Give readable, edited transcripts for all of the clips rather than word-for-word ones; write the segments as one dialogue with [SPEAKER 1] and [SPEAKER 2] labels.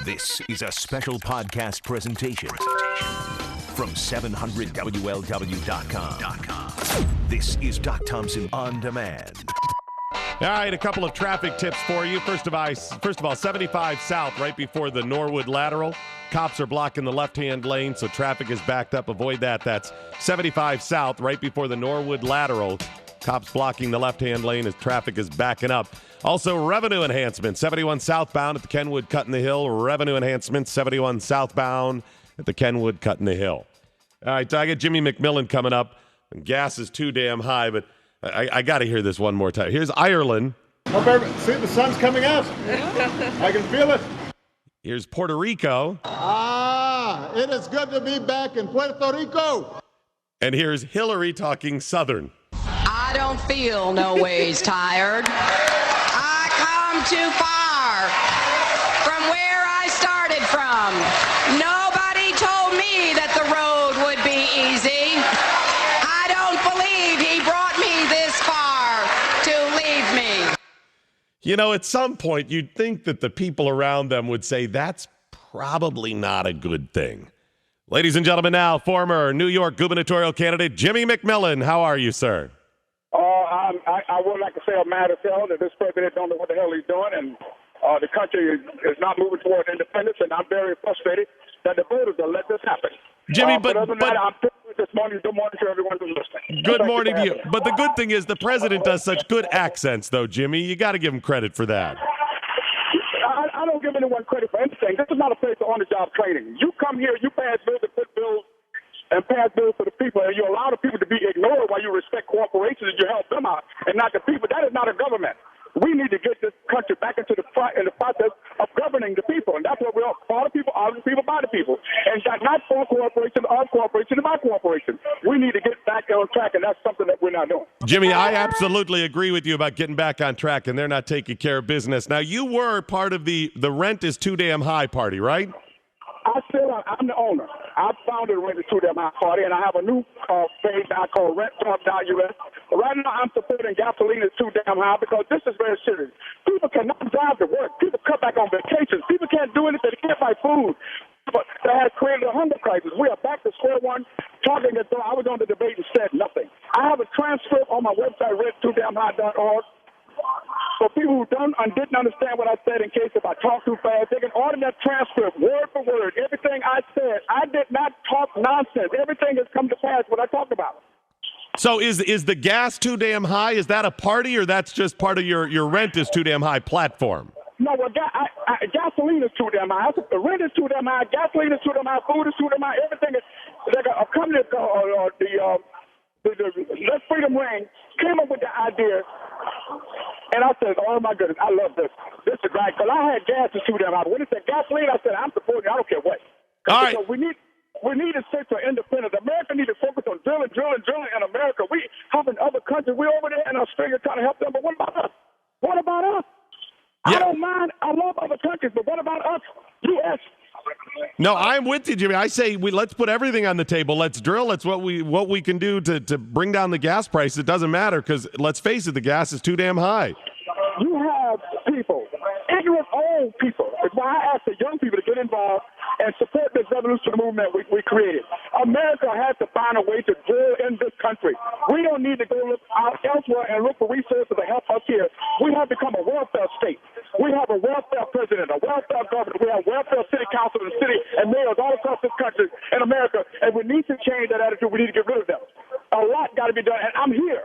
[SPEAKER 1] This is a special podcast presentation from 700WLW.com. This is Doc Thompson On Demand.
[SPEAKER 2] All right, a couple of traffic tips for you. First of all, 75 South, right before the Norwood Lateral. Cops are blocking the left-hand lane, so traffic is backed up. Avoid that. That's 75 South, right before the Norwood Lateral. Cops blocking the left-hand lane as traffic is backing up. Also, revenue enhancement. 71 southbound at the Kenwood Cut in the Hill. Revenue enhancement. 71 southbound at the Kenwood Cut in the Hill. All right, so I get Jimmy McMillan coming up. And gas is too damn high, but I got to hear this one more time. Here's Ireland.
[SPEAKER 3] See, the sun's coming out. I can feel it.
[SPEAKER 2] Here's Puerto Rico.
[SPEAKER 3] It is good to be back in Puerto Rico.
[SPEAKER 2] And here's Hillary talking Southern.
[SPEAKER 4] I don't feel no ways tired. I come too far from where I started from. Nobody told me that the road would be easy. I don't believe he brought me this far to leave me.
[SPEAKER 2] You know, at some point, you'd think that the people around them would say that's probably not a good thing. Ladies and gentlemen, now, former New York gubernatorial candidate Jimmy McMillan. How are you, sir?
[SPEAKER 5] I would like to say I'm mad as hell that this president don't know what the hell he's doing, and the country is not moving toward independence, and I'm very frustrated that the voters will let this happen.
[SPEAKER 2] Jimmy,
[SPEAKER 5] but other than that, I'm this morning. Good morning to everyone who's listening.
[SPEAKER 2] Good morning to you. But the good thing is the president does such good accents, though, Jimmy. You got to give him credit for that.
[SPEAKER 5] I don't give anyone credit for anything. This is not a place for on-the-job training. You come here, you pass bills and put bills and pass bills for the people, and you allow the people to be ignored while you respect corporations and you help them out, and not the people. That is not a government. We need to get this country back into the process of governing the people, and that's what we're for the people, of the people, by the people, and not for corporation, of corporation, and by corporation. We need to get back on track, and that's something that we're not doing.
[SPEAKER 2] Jimmy, I absolutely agree with you about getting back on track, and they're not taking care of business. Now, you were part of the rent is too damn high party, right?
[SPEAKER 5] I'm the owner. I founded Rent is Too Damn High Party, and I have a new page I call RentTalk.us. Right now, I'm supporting gasoline is too damn high because this is very serious. People cannot drive to work. People cut back on vacations. People can't do anything. They can't buy food. But that has created a hunger crisis. We are back to square one, talking as though I was on the debate and said nothing. I have a transcript on my website, rent2damnhigh.org. For people who didn't understand what I said, in case if I talk too fast, they can order that transcript word for word. Everything I said, I did not talk nonsense. Everything has come to pass what I talked about.
[SPEAKER 2] So is the gas too damn high? Is that a party, or that's just part of your rent is too damn high platform? No,
[SPEAKER 5] well, gasoline is too damn high. The rent is too damn high. Gasoline is too damn high. Food is too damn high. Everything is. Like a company called Let Freedom Ring came up with the idea. And I said, oh, my goodness, I love this. This is right. Because I had gas to shoot them out. When it said gasoline, I said, I'm supporting it. I don't care what.
[SPEAKER 2] All right.
[SPEAKER 5] We need to search for independence. America needs to focus on drilling in America. We have in other countries. We're over there in Australia trying to help them. But what about us? What about us?
[SPEAKER 2] Yeah.
[SPEAKER 5] I don't mind. I love other countries. But what about us? U.S.
[SPEAKER 2] No, I'm with you, Jimmy. I say let's put everything on the table. Let's drill. That's what we can do to bring down the gas price. It doesn't matter because, let's face it, the gas is too damn high.
[SPEAKER 5] You have people, ignorant old people. It's why I ask the young people to get involved and support this revolutionary movement we created. America has to find a way to drill in this country. We don't need to go look out elsewhere and look for resources to help us here. We have become a welfare state. We have a welfare president, a welfare governor. We have welfare city council and city and mayors all across this country in America, and we need to change that attitude. We need to get rid of them. A lot got to be done, and I'm here.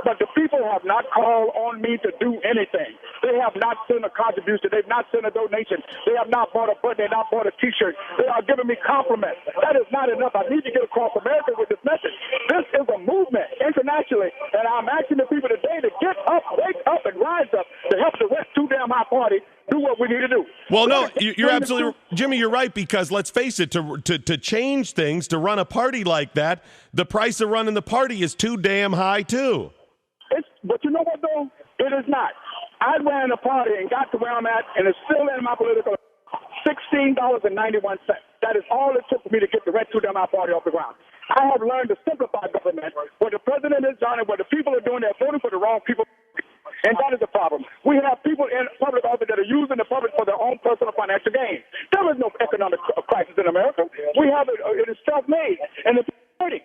[SPEAKER 5] But the people have not called on me to do anything. They have not sent a contribution. They've not sent a donation. They have not bought a button. They have not bought a T-shirt. They are giving me compliments. That is not enough. I need to get across America with this message. This is a movement internationally, and I'm asking the people today to get up, wake up, and rise up to help the Rent Too Damn High Party do what we need to do.
[SPEAKER 2] Well, no, you're absolutely, Jimmy, you're right, because let's face it, to change things, to run a party like that, the price of running the party is too damn high, too.
[SPEAKER 5] But you know what, though? It is not. I ran a party and got to where I'm at, and it's still in my political $16.91. That is all it took for me to get the Rent Too Damn High Party off the ground. I have learned to simplify government. What the president has done and what the people are doing, they're voting for the wrong people. And that is the problem. We have people in public office that are using the public for their own personal financial gain. There is no economic crisis in America. We have it is self-made, and it's hurting.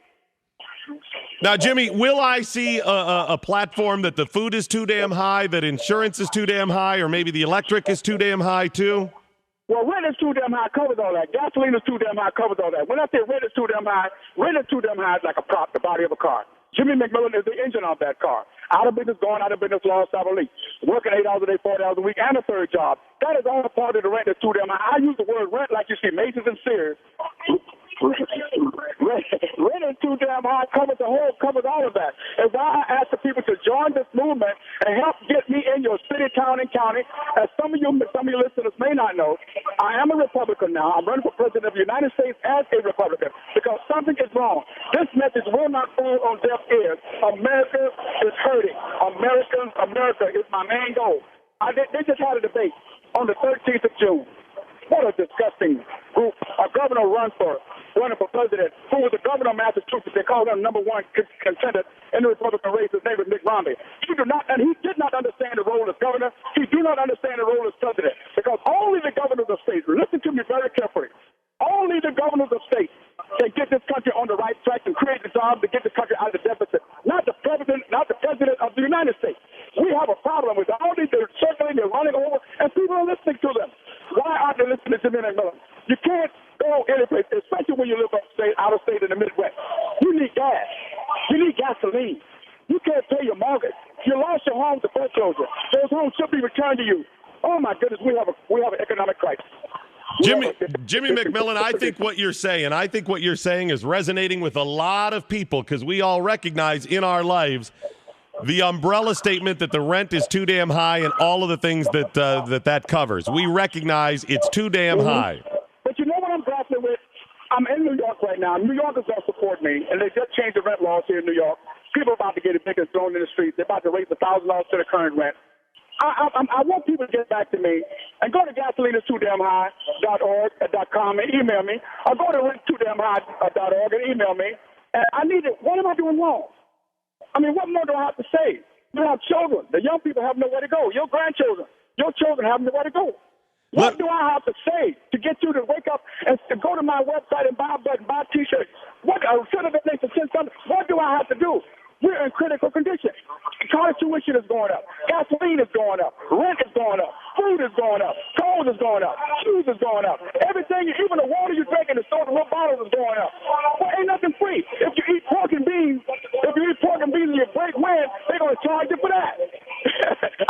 [SPEAKER 2] Now, Jimmy, will I see a platform that the food is too damn high, that insurance is too damn high, or maybe the electric is too damn high, too?
[SPEAKER 5] Well, rent is too damn high, covers all that. Gasoline is too damn high, covers all that. When I say rent is too damn high is like a prop, the body of a car. Jimmy McMillan is the engine of that car. Out of business, going out of business, lost out of lease. Working 8 hours a day, 40 hours a week, and a third job. That is all part of the rent that's too damn high. I use the word rent like you see Macy's and Sears. Rent is too damn high, covers all of that. And why I ask the people to join this movement and help get me in your city, town, and county. As some of you listeners may not know, I am a Republican now. I'm running for president of the United States as a Republican because something is wrong. This message will not fall on deaf ears. America is hurting. America is my main goal. They just had a debate on the 13th of June. What a disgusting group. A governor running for president who was the governor of Massachusetts. They called him number one contender in the Republican race. His name was Mitt Romney. He did not understand the role as governor. He do not understand the role as president because only the governors of states, listen to me very carefully, only the governors of states can get this country on the right track and create the jobs to get the country out of the deficit. Not the president of the United States. We have a problem with all these. They're circling, they're running over, and people are listening to them. Why aren't they listening to Jimmy McMillan? You can't go any place, especially when you live out of state in the Midwest. You need gas. You need gasoline. You can't pay your mortgage. You lost your home to foreclosure. Those homes should be returned to you. Oh my goodness, we have an economic crisis.
[SPEAKER 2] Jimmy McMillan, I think what you're saying is resonating with a lot of people because we all recognize in our lives the umbrella statement that the rent is too damn high and all of the things that covers. We recognize it's too damn high.
[SPEAKER 5] But you know what I'm grappling with? I'm in New York right now. New Yorkers don't support me, and they just changed the rent laws here in New York. People are about to get evicted, thrown in the streets. They're about to raise $1,000 to the current rent. I want people to get back to me and go to gasolineistooDamnHigh.org.com and email me. Or go to rent2damnhigh.org and email me. And I need it. What am I doing wrong? I mean, what more do I have to say? You have children. The young people have nowhere to go. Your grandchildren, your children have nowhere to go. What do I have to say to get you to wake up and to go to my website and buy a button, buy a T-shirt? What do I have to do? We're in critical condition. College tuition is going up. Gasoline is going up. Rent is going up. Food is going up. Clothes is going up. Shoes is going up. Everything, even the water you drink in the store, the little bottles is going up. Well, ain't nothing free. If you eat pork and beans and you break wind, they're going to charge you for that.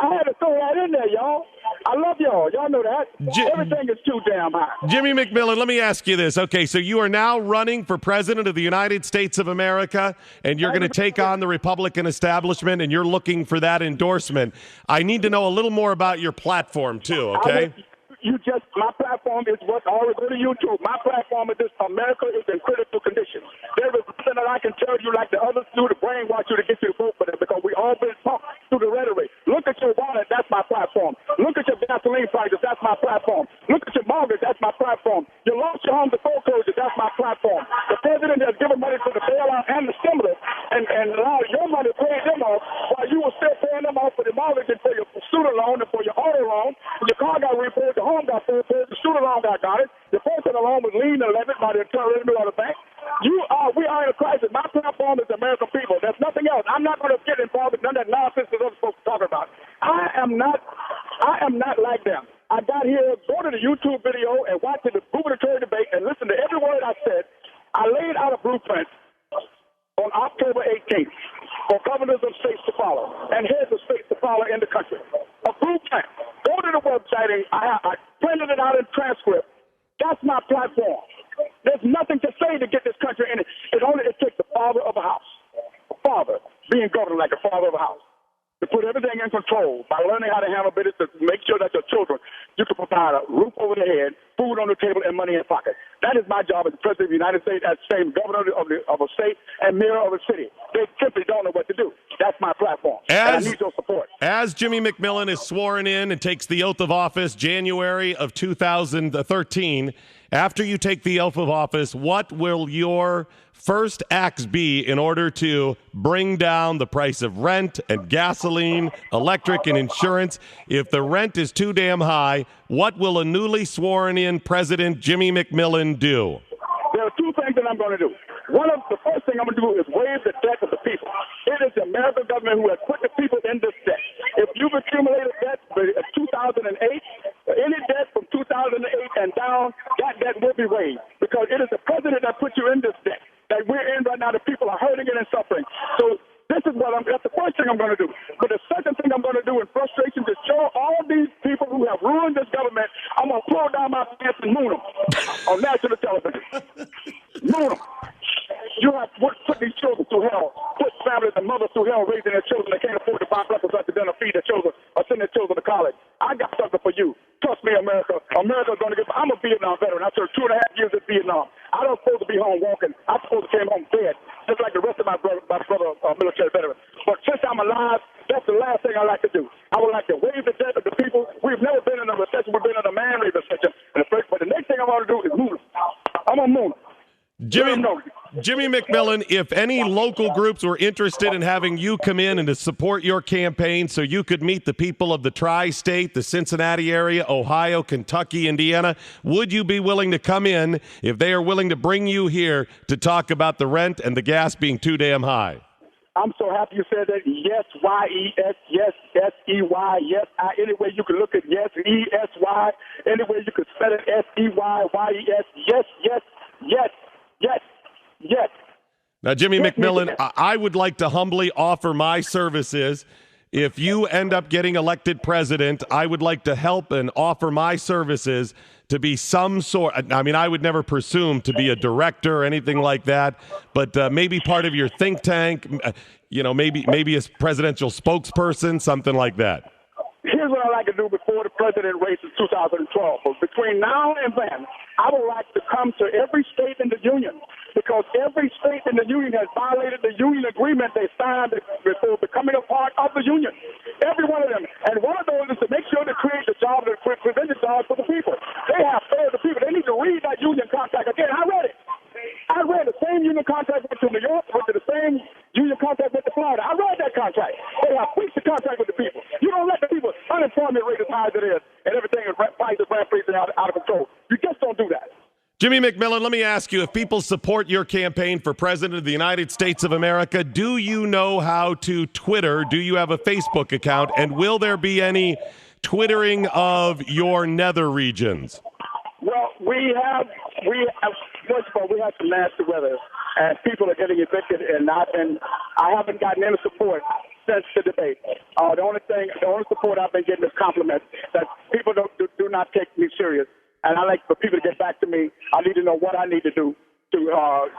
[SPEAKER 5] I had to throw that in there, y'all. I love y'all. Y'all know that. Everything is too damn high.
[SPEAKER 2] Jimmy McMillan, let me ask you this. Okay, so you are now running for president of the United States of America, and you're going to take on the Republican establishment, and you're looking for that endorsement. I need to know a little more about your platform, too, okay?
[SPEAKER 5] My platform is what I always go to YouTube. My platform is this: America is in critical condition. There is nothing that I can tell you like the others do to brainwash you to get you to vote for them because we all been taught through the rhetoric. Look at your wallet, that's my platform. Look at your gasoline prices, that's my platform. Look at your mortgage, that's my platform. You lost your home to foreclosure, that's my platform. The president has given money for the bailout and the stimulus and allowed your money to pay them off while you were still paying them off for the mortgage and for your student loan and for your auto loan. Your car got repaired, the home got repaired, the student loan got it. Your personal loan was lien and levied by the Internal Revenue of the bank. We are in a crisis. My platform is the American people. There's nothing else. I'm not going to get involved with none of that nonsense that other folks talking about. I am not like them. I got here, go to the YouTube video and watch the gubernatorial debate and listen to every word I said. I laid out a blueprint on October 18th for governors of states to follow and heads of states to follow in the country. A blueprint. Go to the website and I printed it out in transcript. That's my platform. There's nothing to say to get this country in it. It takes the father of a house. A father being governed like a father of a house. To put everything in control by learning how to handle business, to make sure that your children, you can provide a roof over their head, food on the table, and money in pocket. That is my job as the President of the United States, as the same governor of a state and mayor of a city. They simply don't know what to do. That's my platform. And I need your support.
[SPEAKER 2] As Jimmy McMillan is sworn in and takes the oath of office January of 2013, After you take the oath of office, what will your first acts be in order to bring down the price of rent and gasoline, electric, and insurance? If the rent is too damn high, what will a newly sworn-in President Jimmy McMillan do?
[SPEAKER 5] There are two things that I'm going to do. The first thing I'm going to do is waive the debt of the people. It is the American government who has put the people in this debt. If you've accumulated debt for 2008, any debt from 2008 and down, that debt will be waived because it is the president that put you in this debt that we're in right now. The people are hurting and suffering. So that's the first thing I'm going to do. But the second thing I'm going to do in frustration to show all these people who have ruined this government, I'm going to pull down my pants and moon them on national television. Moon them. You have put these children through hell, put families and mothers through hell raising their children. They can't afford to buy breakfast at the dinner, feed their children, or send their children to college. I got something for you. Trust me, America. America's going to get. I'm a Vietnam veteran. I served 2.5 years in Vietnam. I don't supposed to be home walking. I'm supposed to came home dead, just like the rest of my brother military veterans. But since I'm alive, that's the last thing I like to do. I would like to waive the debt of the people. We've never been in a recession. We've been in a man-made recession. But the next thing I'm going to do is move. I'm going to move.
[SPEAKER 2] Jimmy McMillan, if any local groups were interested in having you come in and to support your campaign so you could meet the people of the tri-state, the Cincinnati area, Ohio, Kentucky, Indiana, would you be willing to come in if they are willing to bring you here to talk about the rent and the gas being too damn high?
[SPEAKER 5] I'm so happy you said that. Yes, Y-E-S, yes, S-E-Y, yes. Any way you can look at yes, E-S-Y. Any way you could spell it, S-E-Y, Y-E-S. Yes, yes, yes, yes, yes.
[SPEAKER 2] Now, Jimmy McMillan, I would like to humbly offer my services. If you end up getting elected president, I would like to help and offer my services to be some sort. I mean, I would never presume to be a director or anything like that, but maybe part of your think tank, maybe a presidential spokesperson, something like that.
[SPEAKER 5] Here's what I like to do before the president race in 2012. But between now and then, I would like to come to every state in the union because every state in the union has violated the union agreement they signed before becoming a part of the union. Every one of them. And one of those is to make sure to create the job and prevent the jobs for the people. They have failed the people. They need to read that union contract again. I read it. I read the same union contract went to New York, went to the same union contract went to Florida. I read that contract. They have breached the contract with the people. You don't let the people, unemployment rate as high as it is, and everything is prices rampaging out of control. You just don't do that.
[SPEAKER 2] Jimmy McMillan, let me ask you, if people support your campaign for president of the United States of America, do you know how to Twitter? Do you have a Facebook account? And will there be any Twittering of your nether regions?
[SPEAKER 5] Well, we have first of all, we have some nasty weather, and people are getting evicted, and I haven't gotten any support since the debate. The only support I've been getting is compliments that people do not take me serious. And I like for people to get back to me. I need to know what I need to do to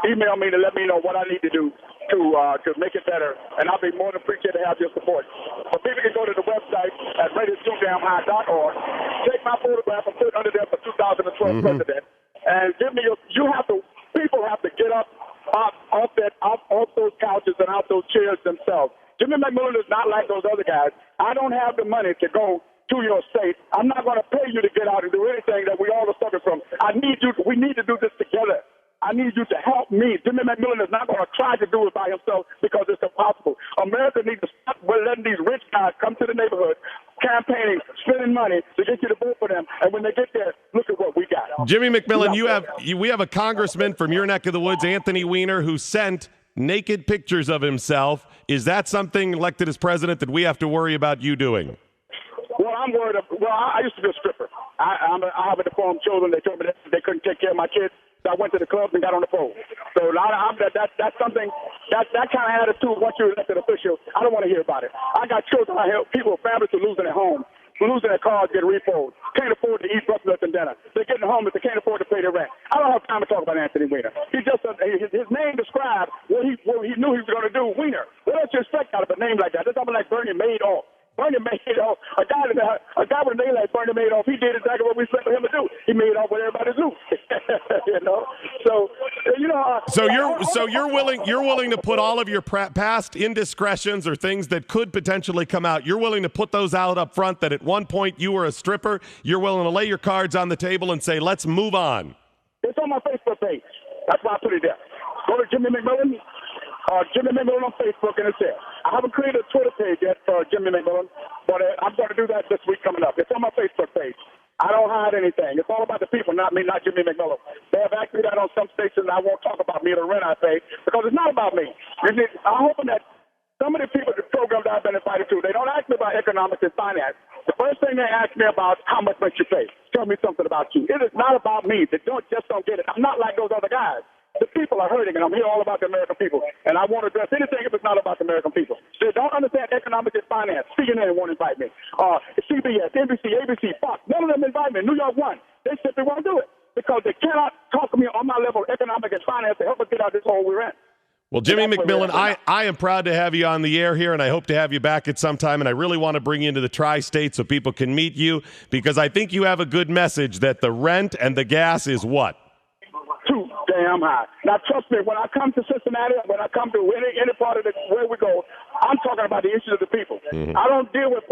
[SPEAKER 5] email me to let me know what I need to do to make it better. And I'll be more than appreciated to have your support. But people can go to the website at radiotodamnhigh.org, take my photograph and put it under there for 2012 president, and give me people have to get up off those couches and off those chairs themselves. Jimmy McMillan is not like those other guys. I don't have the money to go to your state. I'm not going to pay you to get out and do anything that we all are suffering from. We need to do this together. I need you to help me. Jimmy McMillan is not going to try to do it by himself because it's impossible. America needs to stop letting these rich guys come to the neighborhood, campaigning, spending money to get you to vote for them. And when they get there, look at what we got.
[SPEAKER 2] Jimmy McMillan, we have a congressman from your neck of the woods, Anthony Weiner, who sent naked pictures of himself. Is that something elected as president that we have to worry about you doing?
[SPEAKER 5] Well, I'm worried. I used to be a stripper. I have a deformed children. They told me that they couldn't take care of my kids. So I went to the clubs and got on the pole. So that's something, that kind of attitude, once you're elected official, I don't want to hear about it. I got children, I help people, families who are losing their homes, losing their cars, getting repoed, can't afford to eat breakfast and dinner. They're getting homeless, they can't afford to pay their rent. I don't have time to talk about Anthony Weiner. His name described what he knew he was going to do, Weiner. What else you expect out of a name like that? That's something like Bernie Madoff. Bernie Madoff, a guy with a name like Bernie Madoff, he did exactly what we expect him to do. He made off with everybody's loot.
[SPEAKER 2] So you're willing to put all of your past indiscretions or things that could potentially come out. You're willing to put those out up front. That at one point you were a stripper. You're willing to lay your cards on the table and say, let's move on.
[SPEAKER 5] It's on my Facebook page. That's why I put it there. Go to Jimmy McMillan, Jimmy McMillan on Facebook, and it's there. I haven't created a Twitter page yet for Jimmy McMillan, but I'm going to do that this week coming up. It's on my Facebook page. I don't hide anything. It's all about the people, not me, not Jimmy McMillan. They have asked me that on some stations. I won't talk about me or the rent I pay because it's not about me. I'm hoping that some of the people, the programs I've been invited to, they don't ask me about economics and finance. The first thing they ask me about is how much you pay. Tell me something about you. It is not about me. They don't get it. I'm not like those other guys. The people are hurting, and I'm here all about the American people. And I won't address anything if it's not about the American people. They don't understand economics and finance. CNN won't invite me. CBS, NBC, ABC, Fox, none of them invite me. New York One. They simply won't do it because they cannot talk to me on my level of economic and finance to help us get out of this hole we're in.
[SPEAKER 2] Well, Jimmy McMillan, I am proud to have you on the air here, and I hope to have you back at some time. And I really want to bring you into the tri-state so people can meet you because I think you have a good message that the rent and the gas is what?
[SPEAKER 5] Too damn high. Now, trust me, when I come to Cincinnati, when I come to any part of where we go, I'm talking about the issues of the people. Mm-hmm. I don't deal with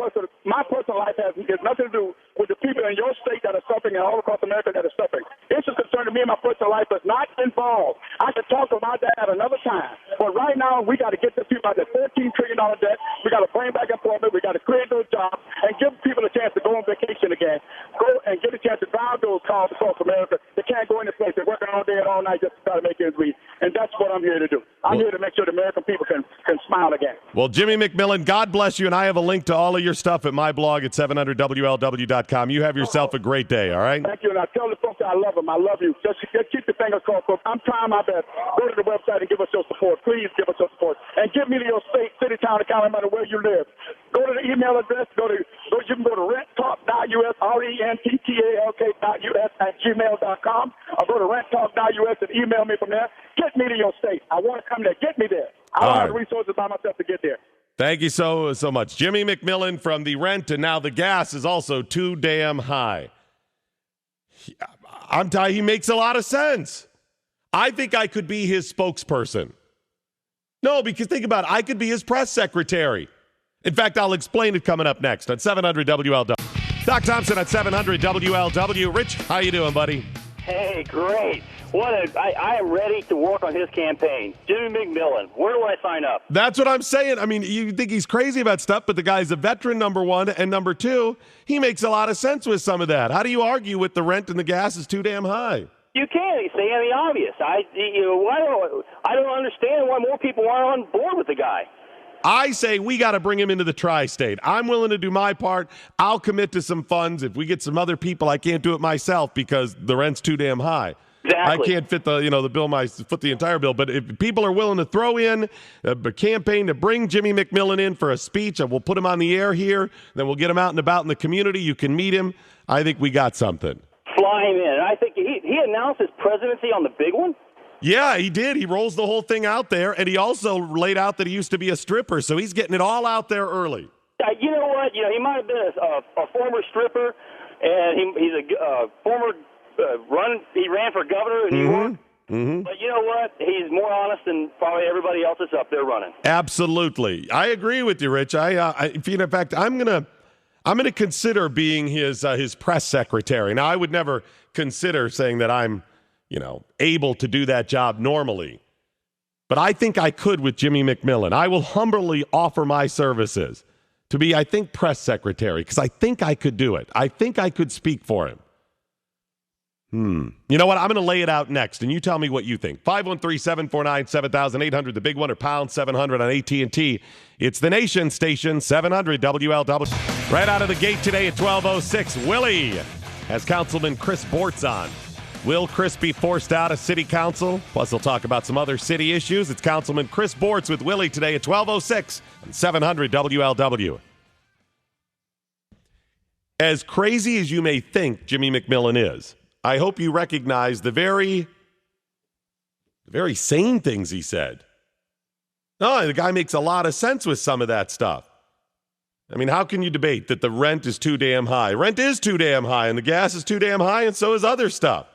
[SPEAKER 5] my personal life has nothing to do with the people in your state that are suffering and all across America that are suffering. Issues concerning me and my personal life is not involved. I can talk about that at another time. But right now, we got to get the people out of that $13 trillion debt. We got to bring back employment. We got to create those jobs and give people a chance to go on vacation again. Go and get a chance to drive those cars across America. They can't go in the place. They're working all day and all night just to try to make ends meet. And that's what I'm here to do. I'm here to make sure the American people can smile again.
[SPEAKER 2] Well, Jimmy McMillan, God bless you, and I have a link to all of your stuff at my blog at 700WLW.com. You have yourself a great day, all right?
[SPEAKER 5] Thank you, and I tell the folks I love them. I love you. Just keep the fingers crossed, folks. I'm trying my best. Go to the website and give us your support. Please give us your support. And give me to your state, city, town, and county, no matter where you live. Go to the email address. You can go to renttalk.us, RENTTALK.us @gmail.com. Or go to renttalk.us and email me from there. Get me to your state. I want to come there. Get me there. I don't have the resources by myself to get there.
[SPEAKER 2] Thank you so much. Jimmy McMillan from the rent, and now the gas is also too damn high. I'm telling you, he makes a lot of sense. I think I could be his spokesperson. No, because think about it. I could be his press secretary. In fact, I'll explain it coming up next on 700 WLW. Doc Thompson at 700 WLW. Rich, how you doing, buddy?
[SPEAKER 6] Hey, great. I am ready to work on his campaign. Jimmy McMillan, where do I sign up?
[SPEAKER 2] That's what I'm saying. I mean, you think he's crazy about stuff, but the guy's a veteran, number one, and number two, he makes a lot of sense with some of that. How do you argue with the rent and the gas is too damn high?
[SPEAKER 6] You can't say the obvious. I don't understand why more people aren't on board with the guy.
[SPEAKER 2] I say we got to bring him into the tri-state. I'm willing to do my part. I'll commit to some funds. If we get some other people, I can't do it myself because the rent's too damn high.
[SPEAKER 6] Exactly.
[SPEAKER 2] I can't fit the bill, the entire bill. But if people are willing to throw in a campaign to bring Jimmy McMillan in for a speech, and we'll put him on the air here, then we'll get him out and about in the community. You can meet him. I think we got something.
[SPEAKER 6] Fly him in. I think he announced his presidency on the big one.
[SPEAKER 2] Yeah, he did. He rolls the whole thing out there, and he also laid out that he used to be a stripper, so he's getting it all out there early.
[SPEAKER 6] You know what? He might have been a former stripper, and he's a former he ran for governor in New York. Mm-hmm. But you know what? He's more honest than probably everybody else that's up there running.
[SPEAKER 2] Absolutely. I agree with you, Rich. In fact, I'm gonna consider being his press secretary. Now, I would never consider saying that I'm able to do that job normally. But I think I could with Jimmy McMillan. I will humbly offer my services to be, I think, press secretary, because I think I could do it. I think I could speak for him. You know what? I'm going to lay it out next, and you tell me what you think. 513-749-7800, the big one, or pound 700 on AT&T. It's the nation station, 700 WLW. Right out of the gate today at 12:06, Willie has Councilman Chris Bortz on. Will Chris be forced out of city council? Plus, he'll talk about some other city issues. It's Councilman Chris Bortz with Willie today at 12:06 on 700 WLW. As crazy as you may think Jimmy McMillan is, I hope you recognize the very sane things he said. No, the guy makes a lot of sense with some of that stuff. I mean, how can you debate that the rent is too damn high? Rent is too damn high, and the gas is too damn high, and so is other stuff.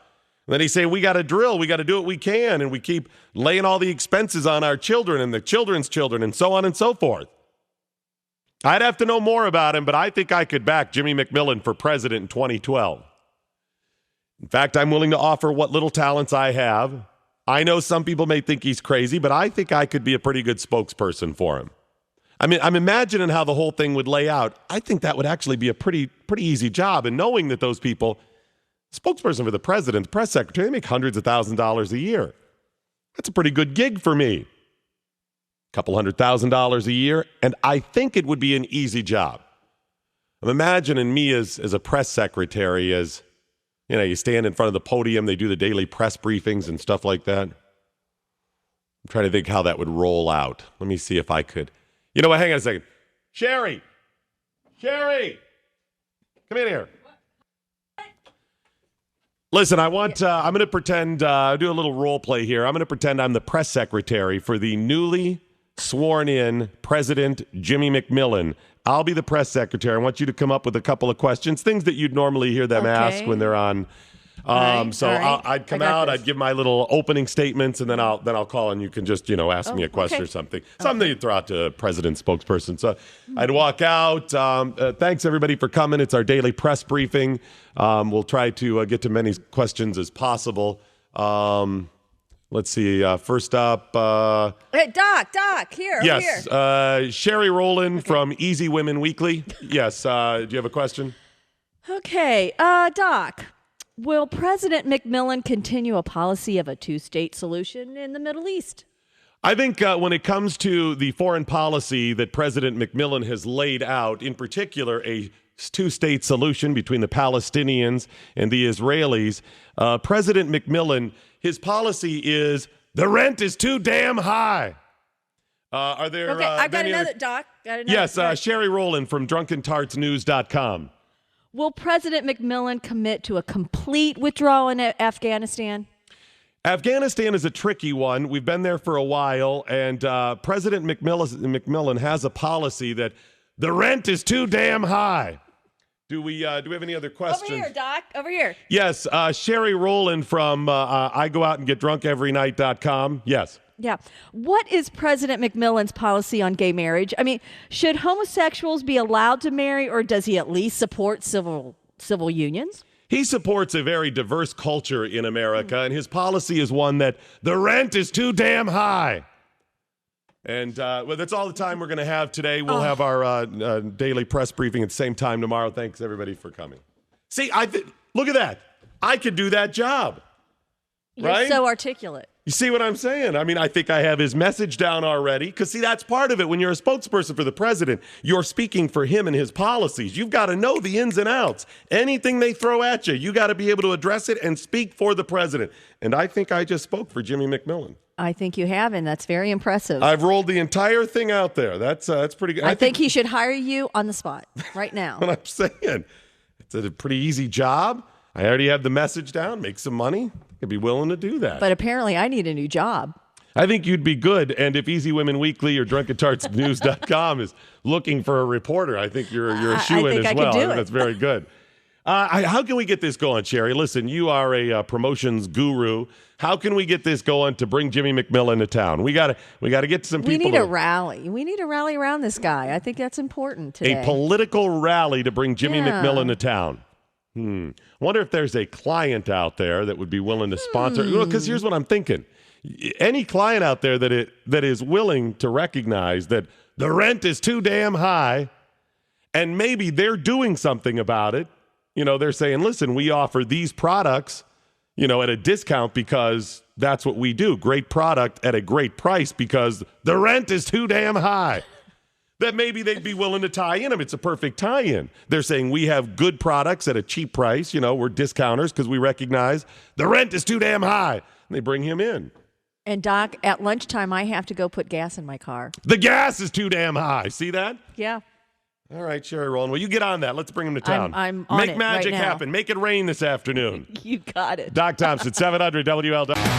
[SPEAKER 2] And then he say, we got to drill, we got to do what we can, and we keep laying all the expenses on our children and the children's children and so on and so forth. I'd have to know more about him, but I think I could back Jimmy McMillan for president in 2012. In fact, I'm willing to offer what little talents I have. I know some people may think he's crazy, but I think I could be a pretty good spokesperson for him. I mean, I'm imagining how the whole thing would lay out. I think that would actually be a pretty easy job. And knowing that those people, spokesperson for the president, press secretary, they make hundreds of thousands of dollars a year. That's a pretty good gig for me. $200,000 a year, and I think it would be an easy job. I'm imagining me as a press secretary, as you stand in front of the podium, they do the daily press briefings and stuff like that. I'm trying to think how that would roll out. Let me see if I could. You know what? Hang on a second. Sherry, come in here. Listen, I'm going to pretend, do a little role play here. I'm going to pretend I'm the press secretary for the newly sworn in President Jimmy McMillan. I'll be the press secretary. I want you to come up with a couple of questions, things that you'd normally hear them ask when they're on. I'd come out, I'd give my little opening statements, and then I'll call and you can just, ask me a question or something. Something you throw out to president spokesperson. So I'd walk out. Thanks everybody for coming. It's our daily press briefing. We'll try to get to many questions as possible. Let's see. First up.
[SPEAKER 7] Hey, Doc, here.
[SPEAKER 2] Yes.
[SPEAKER 7] Over here.
[SPEAKER 2] Sherry Rowland from Easy Women Weekly. Yes. Do you have a question?
[SPEAKER 7] Okay. Doc, will President McMillan continue a policy of a two-state solution in the Middle East?
[SPEAKER 2] I think when it comes to the foreign policy that President McMillan has laid out, in particular, a two-state solution between the Palestinians and the Israelis, President McMillan, his policy is the rent is too damn high. Are there?
[SPEAKER 7] Okay, I've got another, Doc.
[SPEAKER 2] Yes, Sherry Rowland from DrunkenTartsNews.com.
[SPEAKER 7] Will President McMillan commit to a complete withdrawal in Afghanistan?
[SPEAKER 2] Afghanistan is a tricky one. We've been there for a while, and President McMillan has a policy that the rent is too damn high. Do we have any other questions?
[SPEAKER 7] Over here, Doc. Over here.
[SPEAKER 2] Yes, Sherry Rowland from I Go Out and Get Drunk Every Night.com. Yes.
[SPEAKER 7] Yeah. What is President McMillan's policy on gay marriage? I mean, should homosexuals be allowed to marry, or does he at least support civil unions?
[SPEAKER 2] He supports a very diverse culture in America, and his policy is one that the rent is too damn high. And that's all the time we're going to have today. We'll have our daily press briefing at the same time tomorrow. Thanks, everybody, for coming. See, look at that. I could do that job. Right?
[SPEAKER 7] You're so articulate.
[SPEAKER 2] You see what I'm saying? I mean, I think I have his message down already. Because, see, that's part of it. When you're a spokesperson for the president, you're speaking for him and his policies. You've got to know the ins and outs. Anything they throw at you, you got to be able to address it and speak for the president. And I think I just spoke for Jimmy McMillan.
[SPEAKER 7] I think you have, and that's very impressive.
[SPEAKER 2] I've rolled the entire thing out there. That's pretty good.
[SPEAKER 7] I think he should hire you on the spot right now.
[SPEAKER 2] What I'm saying, it's a pretty easy job. I already have the message down. Make some money. I'd be willing to do that.
[SPEAKER 7] But apparently, I need a new job.
[SPEAKER 2] I think you'd be good. And if Easy Women Weekly or DrunkenTartsNews.com is looking for a reporter, I think you're a shoo-in as well. I think that's very good. How can we get this going, Sherry? Listen, you are a promotions guru. How can we get this going to bring Jimmy McMillan to town? We got to get some people.
[SPEAKER 7] We need a rally. We need a rally around this guy. I think that's important today.
[SPEAKER 2] A political rally to bring Jimmy McMillan to town. I wonder if there's a client out there that would be willing to sponsor. Because here's what I'm thinking. Any client out there that is willing to recognize that the rent is too damn high, and maybe they're doing something about it. They're saying, listen, we offer these products, at a discount because that's what we do. Great product at a great price because the rent is too damn high. That maybe they'd be willing to tie in them. It's a perfect tie-in. They're saying we have good products at a cheap price. We're discounters because we recognize the rent is too damn high. And they bring him in.
[SPEAKER 7] And Doc, at lunchtime, I have to go put gas in my car.
[SPEAKER 2] The gas is too damn high. See that?
[SPEAKER 7] Yeah.
[SPEAKER 2] All right, Sherry Rowland. Well, you get on that. Let's bring him to town.
[SPEAKER 7] I'm on
[SPEAKER 2] Make
[SPEAKER 7] it
[SPEAKER 2] magic
[SPEAKER 7] right now.
[SPEAKER 2] happen. Make it rain this afternoon.
[SPEAKER 7] You got it.
[SPEAKER 2] Doc Thompson, 700 WLW.